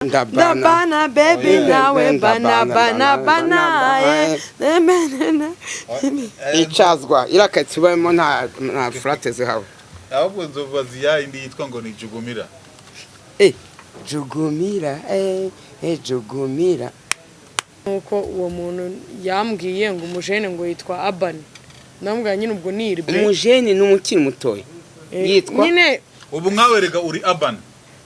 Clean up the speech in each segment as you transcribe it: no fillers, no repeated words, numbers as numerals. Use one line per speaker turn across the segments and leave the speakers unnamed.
Bana baby nawe bana
icazwa irakatubamo nta frate zihawe
ahubwo nzova ziya indi yitwa ngo ni jugumira
jugumira
uko uwo muntu yambwiye ngo umujene ngo yitwa Abani ndambwa nyine ubwo ni Irbe
umujene n'umukiri mutoyi yitwa
nyine
ubu nkawerega uri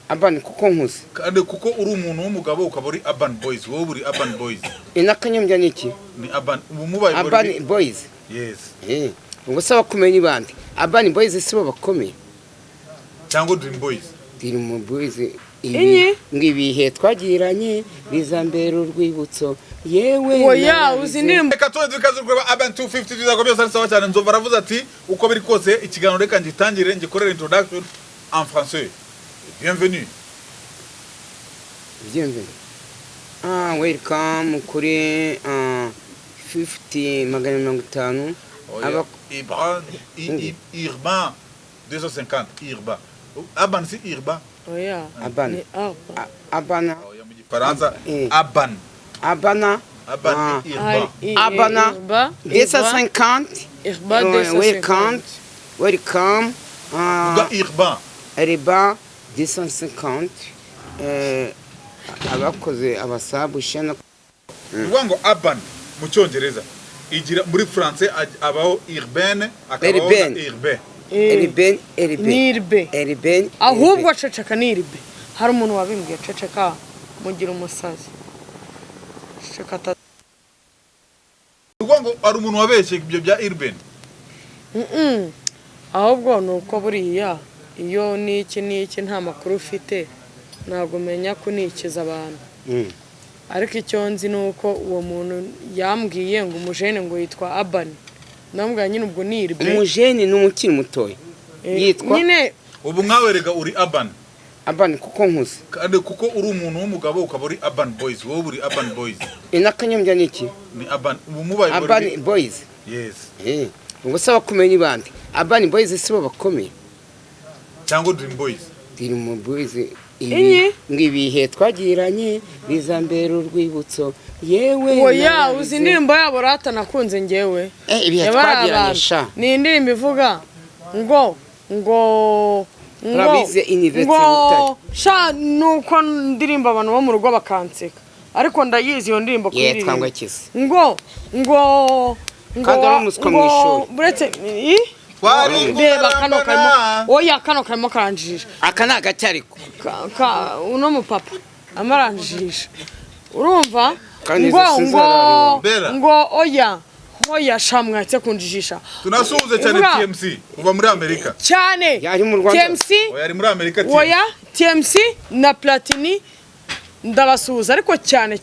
Abani kuko nkuze
kandi kuko uri umuntu w'umugabo ukaba uri Urban Boys wowe uri Urban Boys
inakanyambya niki
ni ubu mubaye
Urban Boys
yes
ubwo saba kumenya ibandi Urban Boys sibo bakomeye
cyangwa Dream Boys
Boys ngibihe twagiranye bizambera urwibutso yewe
oya uzindirimbo
reka tuwe zikazurwa Urban 250 bizakomeye sawa cyane nzova ravuze ati uko biri kose ikiganiro reka ngitangire ngikorera introduction en français. Bienvenue.
Welcome kuri 50 magana 50
Irba 250 Irba. Aban si Irba.
Oya.
Abana.
Oya mu Gifaransa Aban.
Abana.
Abana
250
Irba 250.
Welcome.
Irba.
Irba 250 abakoze abasabu shana
ngo Aban mu cyongereza igira muri français abaho Irben akabaho
Irbe ahubwo ceceka ni Irbe hari umuntu wabimbwiye ceceka mugira umusazi ceceka
ngo ari umuntu wabeshye ibyo bya Irben
ahubwo nuko buriya iyo niki nta makuru ufite ntabwo menya kunikiza abantu ariko icyo nzi nuko uwo muntu yambwiye ngo umujene ngo yitwa Abani ndambwa nyine ubwo ni Irbe
umujene n'umukiri mutoyi yitwa
nyine
ubu nkawerega uri
Abani kuko nkuze
kandi kuko uri umuntu w'umugabo ukaba uri Urban Boys wowe uri Urban Boys
inakanyambya niki
ni ubu mubaye
Urban Boys
yes
ubwo saba kumenya ibandi Urban Boys sibo bakomeye
cyangwa Dream Boys
Boys ngibihe twagiranye bizambera urwibutso yewe
oya uzindirimbo yabo rata nakunze ngewe
ibihe twagiranye sha
ni indirimbo ivuga ngo
Rabize University Butare
sha nuko ndirimba abantu bo mu rugo bakanseka ariko ndayizi iyo ndirimbo
kuririmba
ngo
kandi ari umuswa mu ishuri
buretse beba kano karimo karanjijisha
aka naga cyariko
uno mupapa amaranjijisha urumva ngo oya shamwatse kunjijisha
tunasuhuze cyane TMC kuva muri Amerika
cyane
yari mu Rwanda
TMC
yari muri Amerika
oya TMC na Platini ndabasuhuza ariko cyane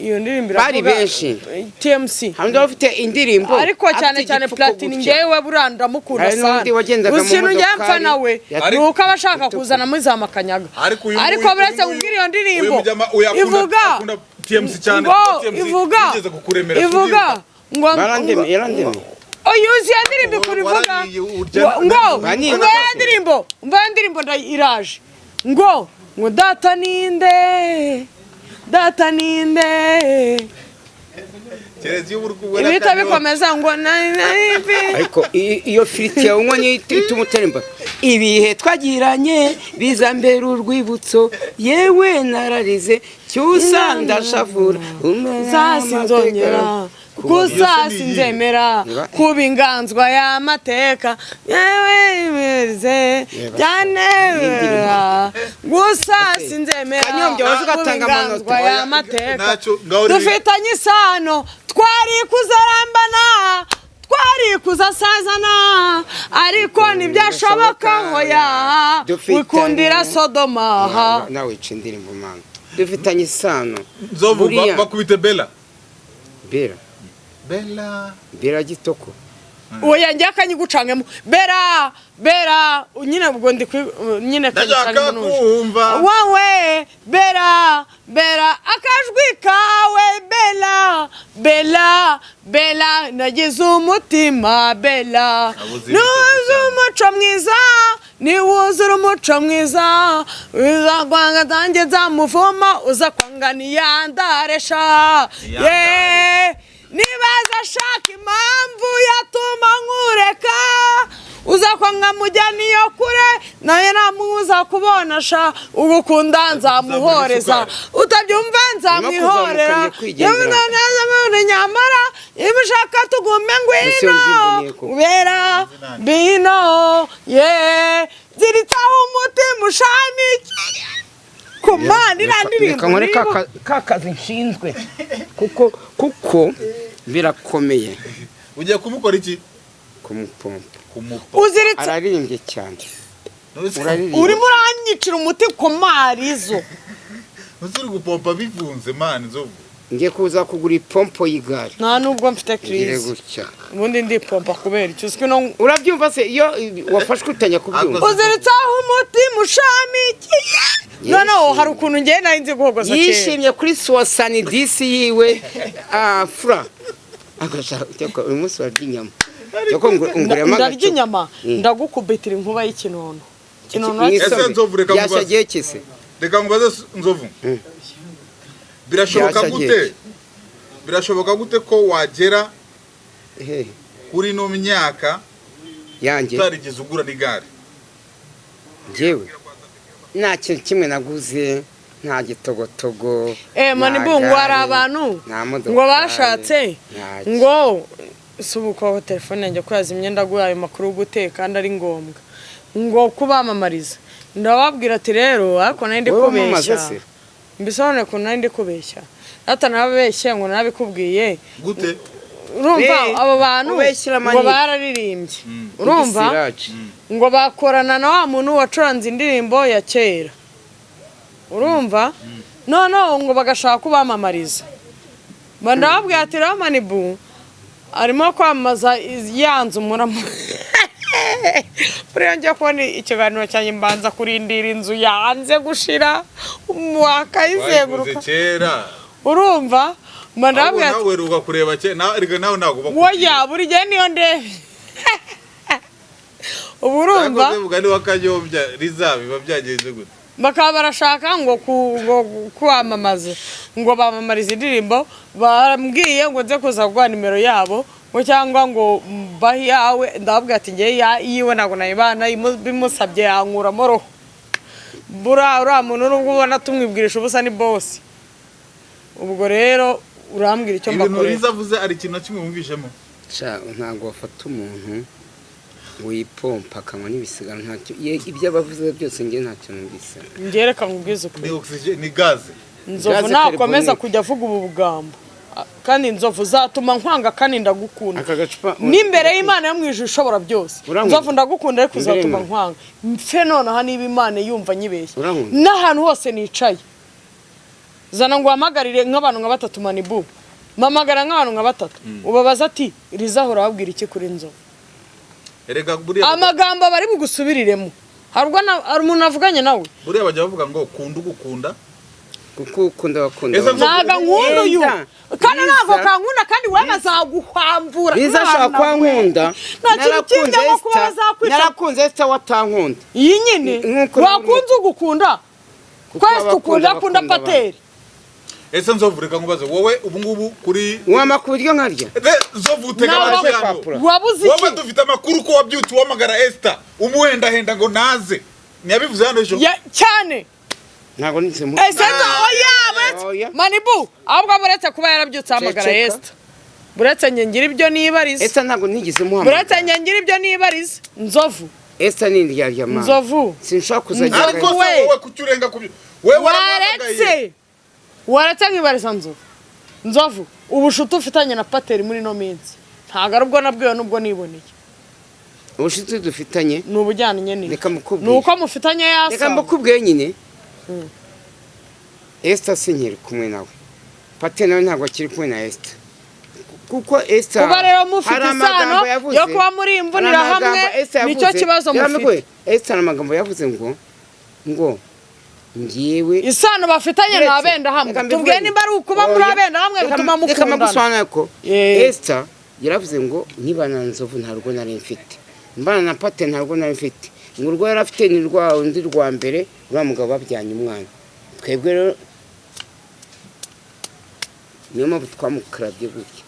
iyo ndirimbo
bari benshi
TMC
hando bafite indirimbo
ariko cyane Platini ngewe buranda mukunda sana usinu njyapfa nawe nuko abashaka kuzana muri za makanyaga ariko buretse kubwira iyo ndirimbo ivuga
TMC cyane
ivuga ngo
yarandemye
oyuzi ya ndirimbo kurivuga ngo ndirimbo ndayiraje ngo data ninde ibita bikomeza ngo
ariko iyo filiti yawe unywa itumutemba ibihe twagiranye bizambera urwibutso yewe nararize cyusa ndashavura
zasinzongera gusa sinzemera kuba inganzwa y'amateka yewe meze byanebera gusa sinzemera kuba inganzwa y'amateka dufitanye isano twari kuzarambana twari kuzasazana ariko ntibyashoboka hoya wikundira Sodoma
nawe ica indirimbo manga dufitanye isano
nzovu bakubite
Bera gitoko
oya njya kanyigucangemo bera nyine ubwo ndi nyine kanyigucangemo wawe bera akajwi kawe bela nagize umutima bela nuzu umuco mwiza niwuzura umuco mwiza uza kwanga tange zamuvoma uza kwanga niyandaresha nibaza ashaka impamvu yatuma nkureka uza kwanga mujyaniyo kure nawe namuza kubona sha ugukunda nzamuhoreza utabyumva nzamwihorera nyamara ibishaka tugume ngwino ubera bino ziritsaho umutima ushamikiye kumana irandirimbo
nkore kakazi nshinzwe kuko birakomeye
ugiye kumukora iki
kumupompa
uziritse
ararimbye cyane
urimo uranyicira umuti ku marizo
uzuri gupompa bifunze man Nzovu
ngiye kuza kugura ipompo y'igare
nta nubwo mfite crise ubundi ndi pompa kubera icyo uzwi no
urabyumva se iyo wafashwe utanya kubyumva
uziritsaho umutima ushamikiye noneho hari ukuntu ngiye nari nzi guhogoza kera
yishimye kuri suwasani disi yiwe fura agashaka uyu munsi warya inyama
ndarya inyama ndagukubitira inkuba y'ikinono
ese Nzovu
yashagiye kise
reka ngubaze Nzovu birashoboka gute ko wagera kuri no myaka
yanjye
utarigeze ugura n'igare
njyewe nta kintu kimwe naguze nta gitogotogo
Manibu ngo hari abantu ngo bashatse ngo subuko telefone yanjye kwaza imyenda guhaye makuru guteka kandi ari ngombwa ngo kubamamariza ndababwira ati rero ariko nari ndi kubeshya mbisone ko nari ndi kubeshya atanabeshye ngo nabikubwiye
gute
urumva abo bantu ngo bararirimbye urumva ngo bakorana na wa muntu wacuranze indirimbo ya kera urumva noneho ngo bagashaka kubamamariza bandababwira ati rero Manibu arimo kwamaza yanze umuramo Buriya kubona ikiganiro cyanjye mbanza kurindira inzu yanze gushira umwaka izenguruka urumva mandabwira
nawe ruga kureba cye nawe nago
woya buri gihe niyo ndebe uburumva
ubugani wakayombya rizabiba byagenze gute
bakaba barashaka ngo kwamamaza ngo bamamarize indirimbo bambwiye ngo nze kuza gwa nimero yabo ngo cyangwa ngo bahi yawe ndababwira ati ngiye yiwe nago nayibana bimusabye yankuramo roho uriya muntu nubwo ubona tumwibwirisha ubusa ni boss ubwo rero urambwira icyo mbakore
ibintu rizavuze ari ikintu kimwe wumvishemo
ntabwo wafata umuntu wipompa akanwa n'ibisigara ntacyo ibyo abavuze byose ngiye ntacyo numvise
ngereka nkubwize ukuri
ni oxygen ni gaze
Nzovu nakomeza kujya avuga ubu bugambo kandi Nzovu zatuma nkwanga kandi ndagukunda n'imbere y'Imana yo mwijuru ishobora byose Nzovu ndagukunda ariko uzatuma nkwanga mfe nonaha niba Imana yumva nyibeshye n'ahantu hose nicaye zana ngo hamagarire nk'abantu nka batatu Manibu mamagara nk'abantu nka batatu ubabaza ati rizahora babwira iki kuri Nzovu amagambo bari bugusubiriremo hari umuntu avuganye nawe
buriya bajya bavuga ngo kunda ugukunda
ukunda bakunda
naga nkunda uyu kandi ntabwo kankunda kandi we bazaguhambura
bizashaka kwa nkunda narakunze Esther watankunda
iyi nyine wakunze ugukunda kwese ukunda pateri
ese Nzovu reka nkubaze wowe ubu ngubu kuri
wamakuru ryo nkarya
Nzovu utega amajyano
wabuze iki
wowe dufite amakuru ko wabyuti wamagara Esther umuhenda henda ngo naze ntiyabivuze hano ejo
cyane
ntago nitse mu
oya Manibu ahubwo buretse kuba yarabyutse amagara Esther buretse ngira ibyo nibarize
Esther ntago nigeze mu
buretse ngira ibyo nibarize Nzovu
Esther ni ndyarya ma
Nzovu
sinshaka kuzajya
ariko wowe kucyurenga kubyo wewe
waretse nkibariza Nzovu ubushuti ufitanye na pateri muri no minsi ntago arubwo nabwiwe nubwo niboneye
ubushuti dufitanye
n'ubujyanye nyene
nuko
mufitanye yasa
reka mbakubwiye nyine Esther sinkiri kumwe nawe pateri nawe ntago akiri kumwe na Esther kuko Esther
kuba rero mufite isano yo kuba muri imvunira hamwe nicyo kibazo mufite
Esther amagambo yavuze ngo ngiwe
isano bafitanye na benda hamwe tubwiye nimba ari ukuba muri abenda hamwe bituma mukundana
reka maguswana ko Esther yaravuze ngo niba na Nzovu ntarwo nari mfite mbana na pateri ntarwo nari mfite ngo urwo yari afite ni rwa undi rwa mbere uriya mugabo babyanye umwana twebwe rero niyo mpamvu twamukarabye gutya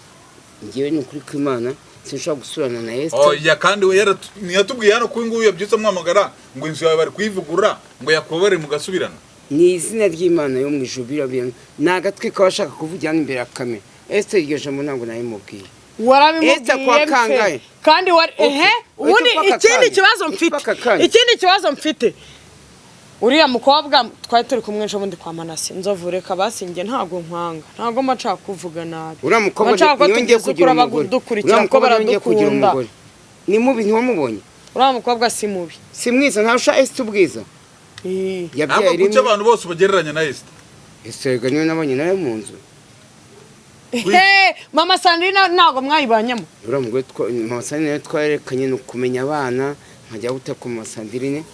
ngewe ni ukuri kw'Imana sinshobora gusurana na Esther
oya kandi we ntiyatubwiye hano ko nguyu yabyutse mwamagara ngo inzu yawe bari kuyivugurura ngo yakubabare mugasubirana
ni izina ry'Imana yo mu ijuru birabirana ni agatwi k'abashaka kuvugira imbere ya kamera Esther iryo jambo ntabwo nayimubwiye
warabimubwiye kandi ubundi ikindi kibazo mfite uriya mukobwa twari turi kumwe ejo bundi kwa Manase Nzovu reka basinge ntago nkwanga ntago maca kuvuga nabi
uriya mukobwa niyongeye kugira umugore
uriya mukobwa niyongeye kugira umugore
ni mubi ntiwamubonye
uriya mukobwa si mubi
si mwiza ntarusha Esther ubwiza
yabyaye rimwe abantu bose bagereranya na Esther
Esther niyo nabonye nawe mu nzu
mama Sandrine ntago mwayibanyemo
uriya mugore mama Sandrine twarerekanye no kumenya abana nkajya guta ku mama Sandrine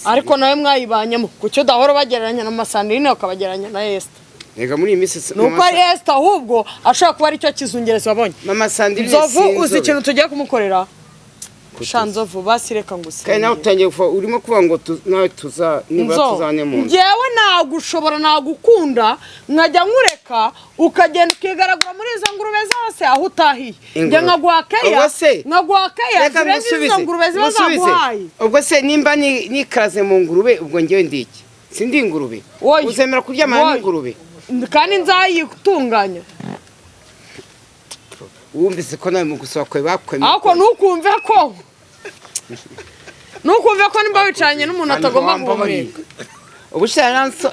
ariko nawe mwayibanyemo kucyo dahoro bagereranya na Sandrine ukabagereranya na Esther
rega muri iyi minsi
nuko ari Esther ahubwo ashaka kuba ari cyo kizungereza wabonye
mama Sandrine
Nzovu uzi ikintu tugiye kumukorera Nzovu basireka ngo
kandi nawe utangiye urimo kuvuga ngo nawe tuzane mu nzu
njyewe nagushobora nagukunda nkajya nkureka ukagenda ukigaragura muri izo ngurube zose aho utahiye njye nkaguha keya zirenze izo ngurube ziba zaguhaye
ubwo se nimba nikaraze mu ngurube ubwo njyewe ndi iki sindi ingurube uzemera kuryamana n'ingurube
kandi nzayitunganya
wumvise ko nawe mu gusaba kwawe bakwemeye
ariko nukumve ko nimba wicaranye n'umuntu atagomba guhumeka
ubusha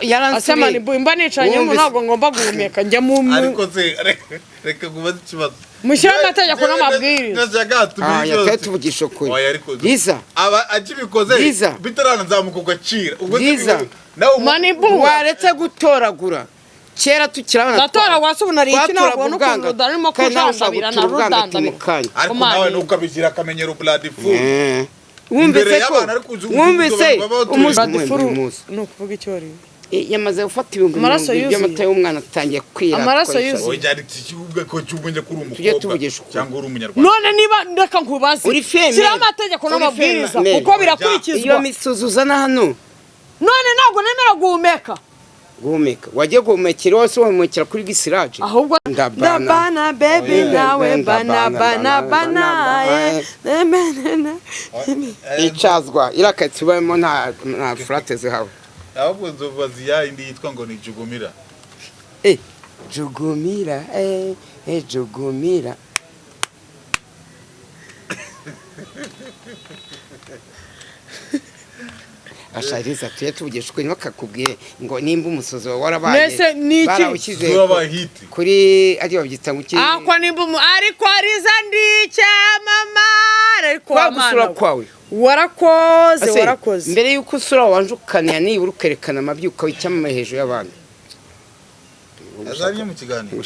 yaransubiye
mba nicaranye n'umuntu ntabwo ngomba guhumeka njya mu
ariko se reka kubaza ikibazo
mushyiraho amategeko n'amabwiriza
yateye tuvugisha ukuri Liza
akibikoze bitarana nzamuka ugacira
Manibu
waretse gutoragura kera tukirabana
gatoragura se ubunari iki ntabwo n'ukuntu udarimo kujandabira na rudandabira
ariko nawe nukabigira akamenyero blood food
wumvise
no kuvuga icyori
yamaze gufata ibintu by'amata y'umwana atangiye kwira
amaraso yuzuye
oya ikibuga ko cyubunye kuri
umukobwa
cyangwa uri umunyarwanda
none niba ndeka nkubaze sira amategeko n'amabwiriza kuko birakurikizwa
iyo misuzuzana hano
none ntabwo nemera guhumeka
wagiye guhumekera wose wahumekera kuri gisiraje
ahubwo ndabana baby nawe bana
icazwa irakatsi ubamo nta furate zihawe
ahubwo Nzovu ziya indi yitwa ngo ni Jugumira
Jugumira Jugumira ashariza tuye tuvugisha ukuri bakakubwiye ngo nimba umusozi wawe warabaye barawushyize kuri ari babyita ngo iki
nimba ariko ariza ndicyamama ariko
gusura kwawe
warakoze
mbere yuko usura wanje ukanira nibura ukerekana amabyuka w'icyamama hejuru y'abandi
azanye mu kiganiro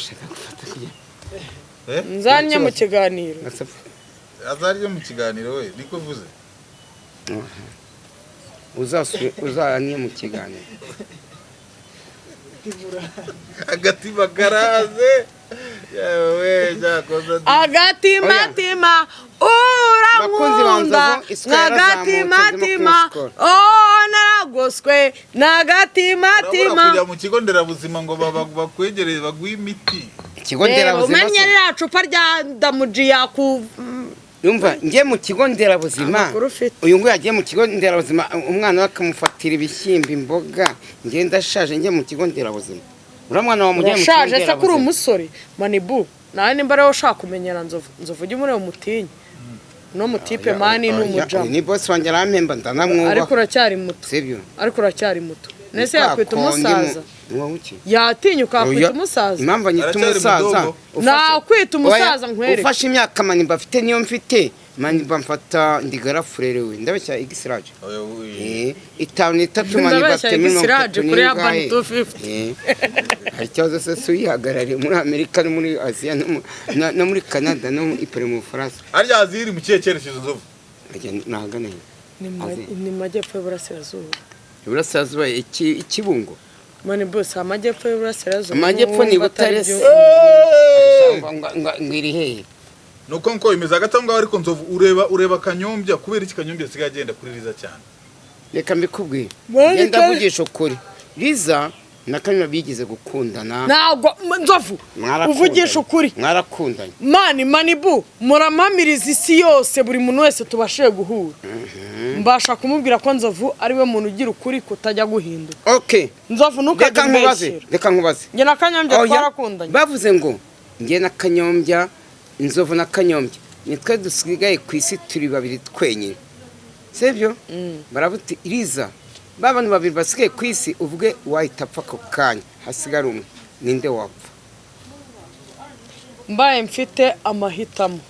nzanye mu kiganiro
azanye mu kiganiro we niko vuze
uzanye mu kiganiro
agatima garaze yawe jakoza
agatima urankunda n'agatima naragoswe n'agatima
kujya mu kigo nderabuzima ngo bakwegereye baguhe imiti
ikigo nderabuzima
umenye rya cupa rya damuji yaku
Yumva ngiye mu kigo nderabuzima uyu ngo yagiye mu kigo nderabuzima umwana wakamufatira ibishyimbo imboga ngiye ndashaje ngiye mu kigo nderabuzima uramwana wa mujye mu kigo
nderabuzima se kuri umusore Manibu nawe nimba rero ushaka kumenyera Nzovu ujye muri uwo mutinyi no mutipe mani n'umujama
ni boss wanjye arampemba ndanamwuba
ariko uracyari muto
sibyo
ariko uracyari muto nese yakwita umusaza
Wowe
yatinyuka kwita umusaza
impamvu anyita umusaza
nakwita umusaza nkwereke
ufashe imyaka Manibu afite niyo mfite Manibu mfata ndigara frere we ndabeshya igisiraje 5 Manibu afite
igisiraje kuri Urban 250
hari cyazo se suyihagarariye muri Amerika no muri Asia no muri Canada no ipere mu France
arya aziri mu cyerekezo Nzovu
nahagana
ni majyepfo y'Uburasirazuba
Iburasirazuba ikibungo
Manibu sa majyepfo y'Uburasirazuba
amajyepfo ni Butare ngiri hehe
nuko imeza gatanga ariko Nzovu ureba Kanyombya kubera iki Kanyombya siga agenda kuri Liza cyane
reka mbikubwire
Mwari
ngenda
kare.
vugisha ukuri Liza na Kamima bigeze gukundana
ntabwo nzovu uvugisha ukuri
mwarakundanye
manibu muramamiriza isi yose buri muntu wese tubashe guhura mbasha kumubwira ko nzovu ari we muntu ugira ukuri kutajya guhindura
okay
nzovu ntukajya mbeshyira
reka nkubaze
njye na kanyombya twarakundanye
bavuze ngo njye na kanyombya inzovu na kanyombya nitwe dusigaye ku isi turi babiri twenyine sibyo baravuti Liza bantu babiri basigaye ku isi uvuge wahita apfa ako kanya hasigara umwe ninde wapfa
mbaye mfite amahitamo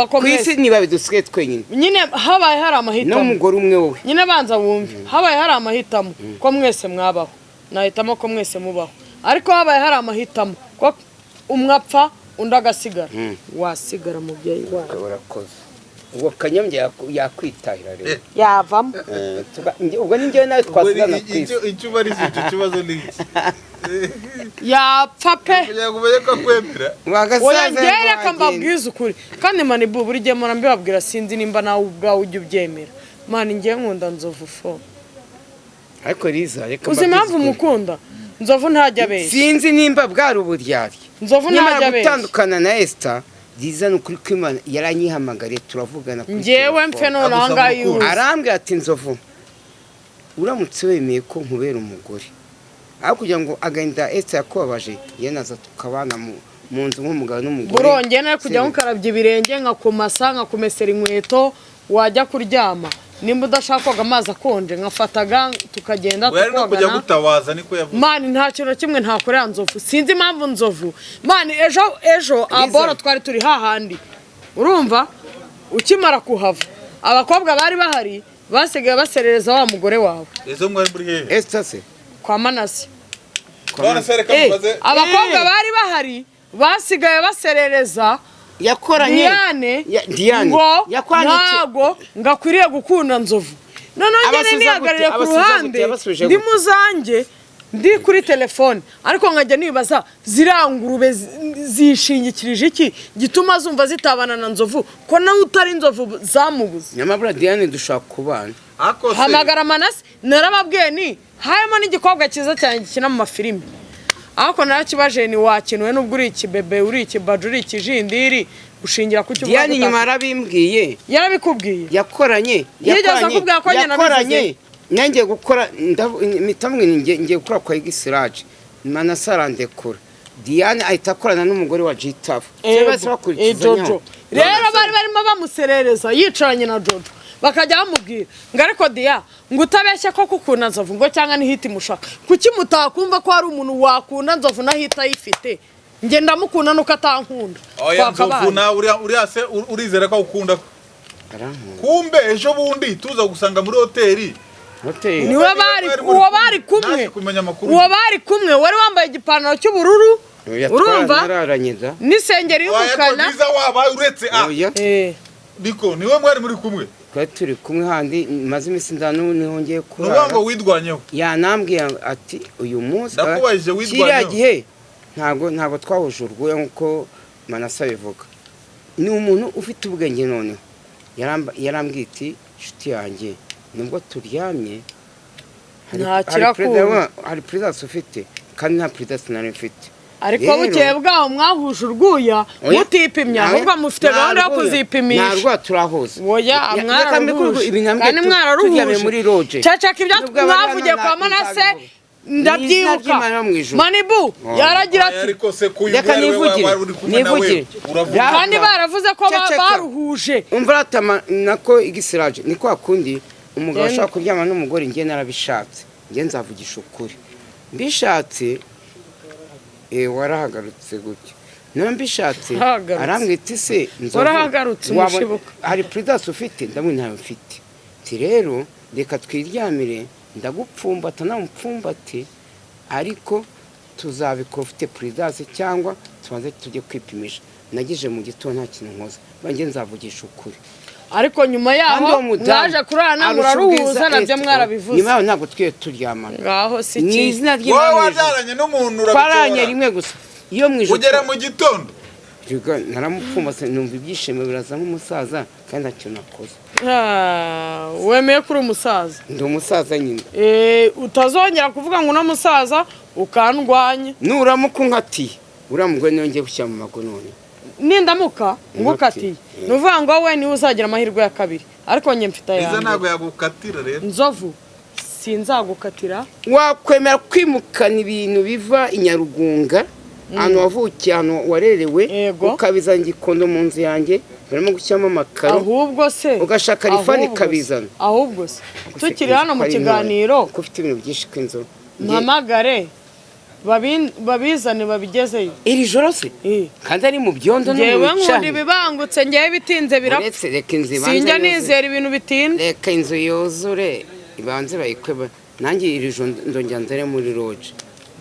ku isi ni babiri dusigaye twenyine
nyine habaye hari amahitamo
n'umugore umwe wowe
nyine banza wumve habaye hari amahitamo ko mwese mwabaho nahitamo ko mwese mubaho ariko habaye hari amahitamo ko umwe apfa undi agasigara wasigara mubyeyi wawe
urakoze ubwo kanyombya yakwitahira rero
yavamo
ubwo ni njyewe nawe twasigana ku isi
icyo ubariza icyo kibazo ni iki
yapfa pe
kugira ngo umenye ko akwemera
oya ngereka mbabwiza ukuri kandi manibu buri gihe mpora mbibabwira sinzi nimba nawe ubwawe ujya ubyemera mani ngiye nkunda nzovu fo
ariko Liza reka
uzi impamvu mukunda nzovu ntajya abeshya
sinzi nimba bwari uburyarya
nzovu ntajya abeshya
gutandukana na Esther Liza nukuri ko Imana yaranyihamagariye turavugana kuri
njyewe mfe none ahangaha yuzi
arambwira ati nzovu uramutse wemeye ko nkubera umugore aho kugira ngo agahinda Esther yakubabaje yenaza tukabana mu nzu nk'umugabo n'umugore
burongeye nawe kujya nkukarabya ibirenge nkakumasa nkakumesera inkweto wajya kuryama nimba udashaka koga amazi akonje nkafataga tukagenda
tukogana kujya gutabaza niko yavuze
mani nta kintu kimwe ntakorera nzovu sinzi impamvu nzovu mani ejo aboro twari turi hahandi urumva ukimara kuhava abakobwa bari bahari basigaye baserereza wa mugore wawe
ezo mwari muri hehe
Esther se
kwa Manase
abakobwa
bari bahari basigaye baserereza
yakoranye
Diane ngo ntago ngakwiriye gukunda nzovu noneho ngene nihagarire ku ruhande ndi muzange ndi kuri telefone ariko nkajya nibaza zirangurube zishingikirije iki gituma zumva zitabana na nzovu ko nawe utari nzovu zamubuze
nyamabura Diane dushaka kubana
hamagara Manase narababwiye ni harimo n'igikobwa cyiza cyane gikina mu mafilimi ariko narakibaje ni wakinuwe n'ubwo uri ikibebe uri ikibaje uri ikijindiri gushingira ku cyuvuga
Diane nyuma arabimbwiye
yarabikubwiye
yakoranye nanjye gukora mitamwe ngiye gukora kwa Igisiraje Manase arandekura Diane ahita akorana n'umugore wa Jitafu
Jojo rero bari barimo bamuserereza yicaranye na Jojo bakajya bamubwira ngo ariko Dia ngo utabeshye ko kukunda nzovu ngo cyangwa ni hiti mushaka kuki mutakumva ko hari umuntu wakunda nzovu na hita yifite nge ndamukunda nuko atankunda
oya nzovu na uriya se urizera ko ukunda kumbe ejo bundi tuza gusanga muri hoteli
niwe uwo bari kumwe wari wambaye igipantaro cy'ubururu urumva n'isengeri y'umukara
uretse biko niwe mwari muri kumwe
twari turi kumwe handi maze iminsi ndanu niho ngiye kurara
n'ubango widwanyeho
yanambwiye ati uyu munsi
ndakubajije widwanyeho
kiriya gihe ntabwo twahuje urwuya nk'uko Manase abivuga ni umuntu ufite ubwenge noneho yarambwiye iti inshuti yanjye nubwo turyamye hari presence ufite kandi nta presence nari mfite
ariko bukeye bwaho mwahuje urwuya mutipimya ahubwo mufite gahunda yo kuzipimisha
ntarwa turahuza
oya mwararuhuje kandi mwararuhuje cacaka ibyo mwavugiye kwa Manase ndabyibuka Manibu yaragira ati
reka nivugire
kandi baravuze ko baruhuje
umva nako Igisiraje ni kwa kundi umugabo ashaka kuryama n'umugore ngiye narabishatse ngiye nzavugisha ukuri mbishatse warahagarutse gutya niba mbishatse arambwita se
warahagarutse umushibuka
hari presence ufite ndabona ntayo mfite ati rero reka twiryamire ndagupfumbata namupfumbate ariko tuzabikora ufite presence cyangwa tubanze tujye kwipimisha nageje mu gitondo nta kintu nkoze banjye nzavugisha ukuri
ariko nyuma yaho mwaje kurana muraruhuza nabyo mwarabivuze
nyuma yaho ntabwo twiye turyamana
ngaho si
ni izina
ry'Imana wowe wajaranye n'umuntu
urabitwara rimwe gusa iyo mwijoro
ugera mu gitondo
naramupfumbase numva ibyishimo biraza nk'umusaza kandi ntacyo nakoze
wemeye kuri umusaza
ndi umusaza nyine
utazongera kuvuga ngo uno musaza ukandwanya
nuramuka unkatiye uriya mugore niwe ngiye gushyira mu mago none
nindamuka ngukatiye ni uvuga ngo wowe niwe uzagira amahirwe ya kabiri ariko njye mfite
Riza
ayandi
ntabwo yagukatira rero
nzovu sinzagukatira
wakwemera kwimukana ibintu biva i Nyarugunga ahantu wavukiye ahantu warerewe
Yego.
ukabizana igikondo mu nzu yanjye barimo gushyiramo amakaro
ahubwo se
ugashaka rifani ikabizana
ahubwo se tukiri hano mu kiganiro
ko ufite ibintu byinshi kw'inzu
mpamagare babizane babigezeyo
iri joro se kandi ari mu byondo no
ngewe
mu
nkunda
bicanye
ibibangutse ngewe bitinze birapfa
uretse reka inzu ibanze
sinjya
yuzuye.
nizera ibintu bitinda
reka inzu yuzure ibanze bayikweba nanjye iri joro ndongera ndare muri roje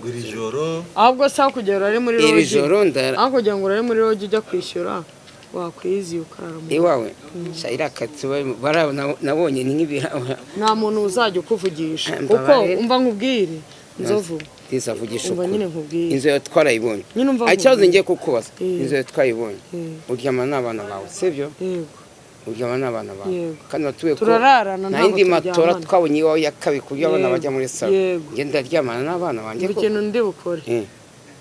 iri joro
ahubwo se aho kugera urari muri
iri
rogi
joro ndara
aho kugira ngo urare muri rogi ujya kwishyura wakwiziye ukarara mu
iwawe shayira katsuba nabonye ni nk'ibirahura
nta muntu uzajya ukuvugisha kuko
Mbabarira.
umva nkubwire nzovu
ndizavugisha
umva nyine nkubwire
inzu yawe twarayibonye
nyine umva
ikibazo
nkubwire.
ngiye kukubaza
Mm.
inzu yawe twayibonye
Mm.
uryama n'abana bawe sibyo
yego
uryama n'abana bawe
Yego.
kandi watuye ko
turararana
nta
ntabwo
yindi matora
turyamana
twabonye iwawe ya kabiri ku buryo abana
Yego.
bajya muri salo
Yego.
njye ndaryamana n'abana banjye
ngo
koko.
ikintu ndi bukore
Mm.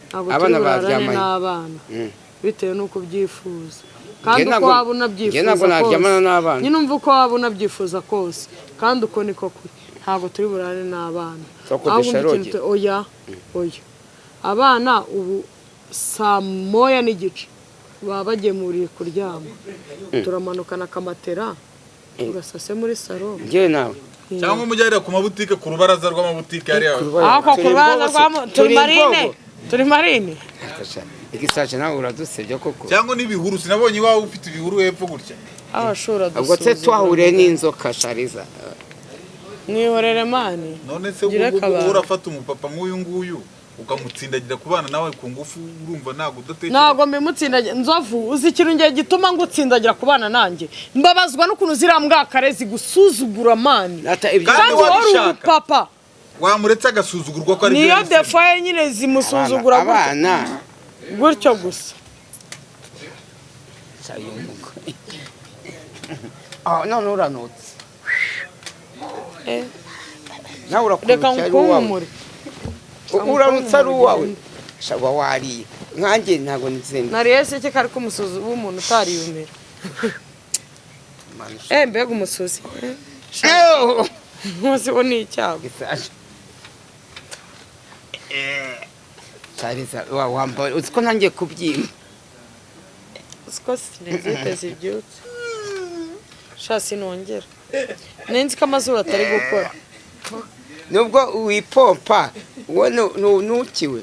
ntabwo
Abana
turi burarane
baryamanye.
n'abana
Mm.
bitewe n'uko ubyifuza kandi
Njye
uko
ntabwo-
waba
njye
unabyifuza
ntabwo naryamana
kose
n'abana
nyine umva uko waba unabyifuza kose kandi uko niko kuri ntabwo turi burarane n'abana
Twakodesha
ahubwo
roge.
oya abana ubu saa moya n'igice baba bagemuriye kuryama turamanukana akamatera tugasase muri salo
njyewe nawe
cyangwa umujyarira ku mabutike ku rubaraza rw'amabutike hariya
aho ku rubanza turi marine turi marine
igisaje nawe uradusebye koko
cyangwa n'ibihuru sinabonye iwawe ufite ibihuru hepfo gutya
abashora
ubwo se twahuriye n'inzoka shariza
mwihorere mani
none se
Gira
ubwo
akabanga.
urafata umupapa nk'uyu nguyu ukamutsindagira ku bana nawe ku ngufu urumva ntabwo udatekereza
ntabwo mbimutsindagira nzovu uzi ikintu ngiye gituma ngutsindagira ku bana nanjye mbabazwa n'ukuntu ziriya mbwakare zigusuzugura mani
Ata ibyo
Kandi
kandi wowe uri
wabishaka.
umupapa
wamuretse agasuzugurwa ko ari
niyo
byo yahisemo.
defaye nyine zimusuzugura
abana
gutyo gusa
none uranutse
Eh,
nawe
reka
urakurutse ari uwawe
nkukumure
uramutse ari uwawe shaba wariye nkanjye ntabwo nizenda
nariye se cye kari kumusuzi w'umuntu utariyumira mbega umusuzi nkuzi wo ni icyago
wambaye uzi ko ntangiye kubyimba
siko sinezite zibyutse sha sinongera nenzi ko amazuru atari gukora
nubwo wipompa wowe nukiwe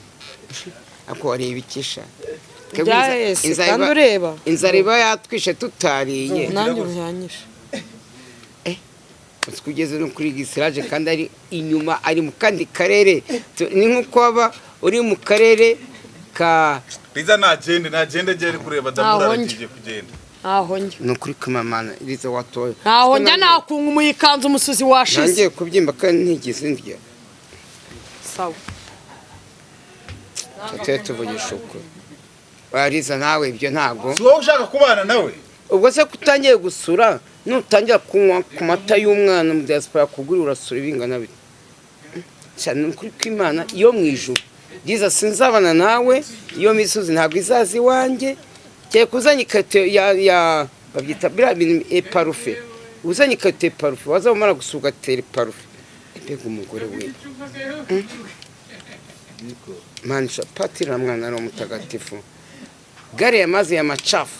ako wareba ikisha
byahese kandi ureba
inzara iba yatwishe tutariye
nanjye uruhanyije
kugeza no kuri gisiraje kandi ari inyuma ari mu kandi karere ni nkuko waba uri mu karere ka
Riza nagende agere kureba Damura aragiye kugenda
ntaho njya
ni ukuri kumamana Riza watoye
ntaho njya nakunga umuyikanzu umusuzi washize
nangiye kubyimba kandi ntigeze ndya
sawa
tujye tuvugisha ukuri Riza nawe ibyo ntabwo
si wowe ushaka kubana nawe
ubwo se kutangiye gusura nutangira kunywa ku mata y'umwana mu diaspora kugura urasura ibingana bite cyane ukuri kw'Imana iyo mu ijuru Riza sinzabana nawe iyo misozi ntabwo izazi iwanjye cyane kuzanye ikate ya babyita biriya bintu eparufe uzanye ikate parufe wazamara gusuga tere parufe mbega umugore we manisha patira mwana ari umutagatifu gari ya mazi ya machafu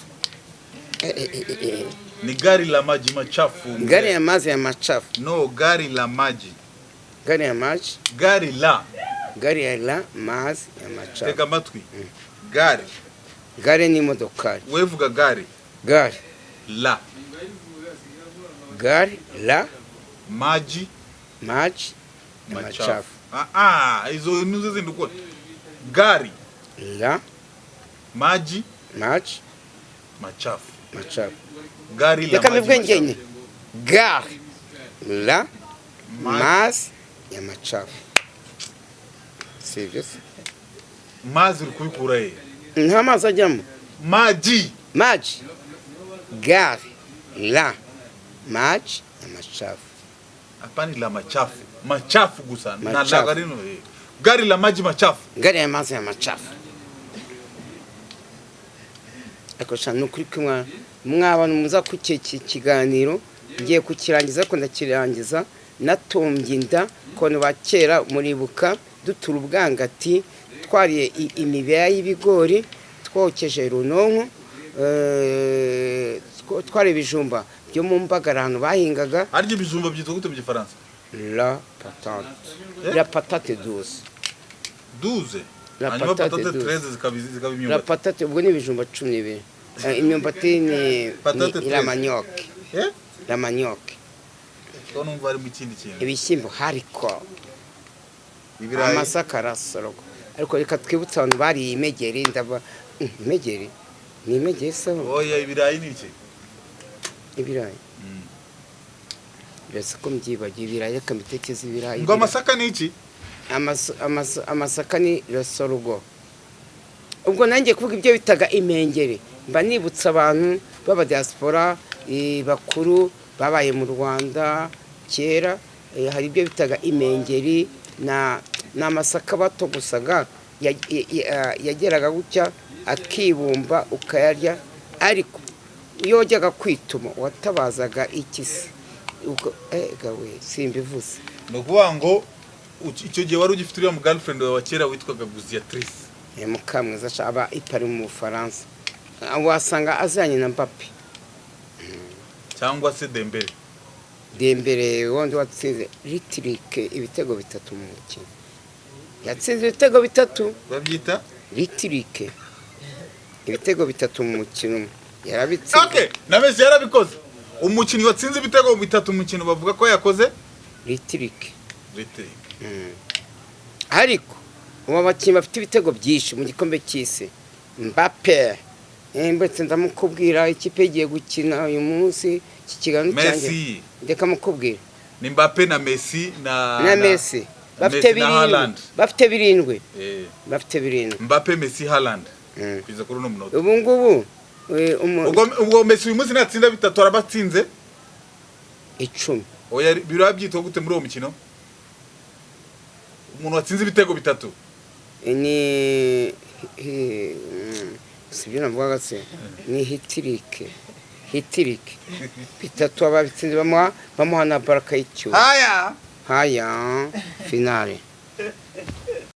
ni gari la maji machafu
gari ya mazi ya machafu
no gari la maji
gari ya maji
gari la
mazi ya machafu
tega amatwi gari
gari ni imodokari
wevuga gari
gari
la
maji ya machafu
izo nizo zindi uko gari maji machafu gari la
reka
maji
mbivuge
machafu.
njyenyine gari mazi ya machafu sibyo se
mazi uri kubikura he
nta mazi ajyamo
maji
gari maji ya machafu.
Hapana la machafu. Machafu gusa. Na
Machafu.
la gari no. Gari la maji machafu.
Gari ya mazi ya machafu. Ariko sha nukuri kumwa mwabana muza kuceki kiganiro ngiye kukirangiza ko ndakirangiza natombye inda kone bakera muribuka dutura ubwangati twariye imibeya y'ibigori twokeje runonko twari ibijumba byo mu mbagara ahantu bahingaga.
Arya ibijumba byitwa gute mu gifaransa?
La patate. La patate douce.
12.
La
Hanyuma
patate
patate
douce.
13 zikaba
La
imyumbati.
patate ubwo ni ibijumba 12. Imyumbati ni
Patate
la
13.
manioc.
Eh?
La manioc.
Ko numva ari mu kindi kintu.
Ibishyimbo hariko.
Ibirayi.
Amasaka arasorogo. Ariko reka twibutsa abantu bari imegeri ndaba imegeri. Ni imegeri sawa.
Oya ibirayi ni iki?
Ibirayi. Birasa ko mbyibagiye ibirayi kamitekeza ibirayi.
Ngo amasaka ni iki?
Amasaka ni rasorogo. Ubwo nanjye kuvuga ibyo bitaga imengeri mba nibutsa abantu baba diaspora bakuru babaye mu Rwanda kera hari ibyo bitaga imengeri na amasaka bato gusaga yageraga gutya akibumba ukayarya ariko iyo wajyaga kwituma watabazaga ikisi ubwo gawe simbivuze
No kuvuga ngo icyo gihe wari ugifite uriya mu girlfriend wawe kera witwaga Guziatrice.
Mukamwiza aba ipari mu Bufaransa wasanga azanye na Mbappe
cyangwa se Dembele.
Dembele wondi watsinze litirike ibitego 3 mu mukino yatsinze ibitego 3
babyita
litirike ibitego 3 mu mukino yarabitsinze.
Okay, na Messi yarabikoze. Umukinnyi watsinze ibitego 3 mu mukino bavuga ko yakoze
litirike.
Litirike.
Ariko ubu abakinnyi bafite ibitego byinshi mu gikombe cy'isi Mbappe mbetse ndamukubwira ikipe igiye gukina uyu munsi iki kiganiro cyanjye
Messi.
ndeka mukubwira
Ni Mbappe na Messi
na Messi bafite birindwi bafite birindwi
Mbappe Messi Haaland kwiza kuri no munota.
ubu ngubu
ubwo Messi uyu munsi natsinda 3 arabatsinze
10.
Oya biro byitwa gute muri uwo mukino? Umuntu watsinze ibitego 3
ni sibyo navuga se ni hitirike 3 ababitsinze bamuha na baraka y'icyo
haya
finale.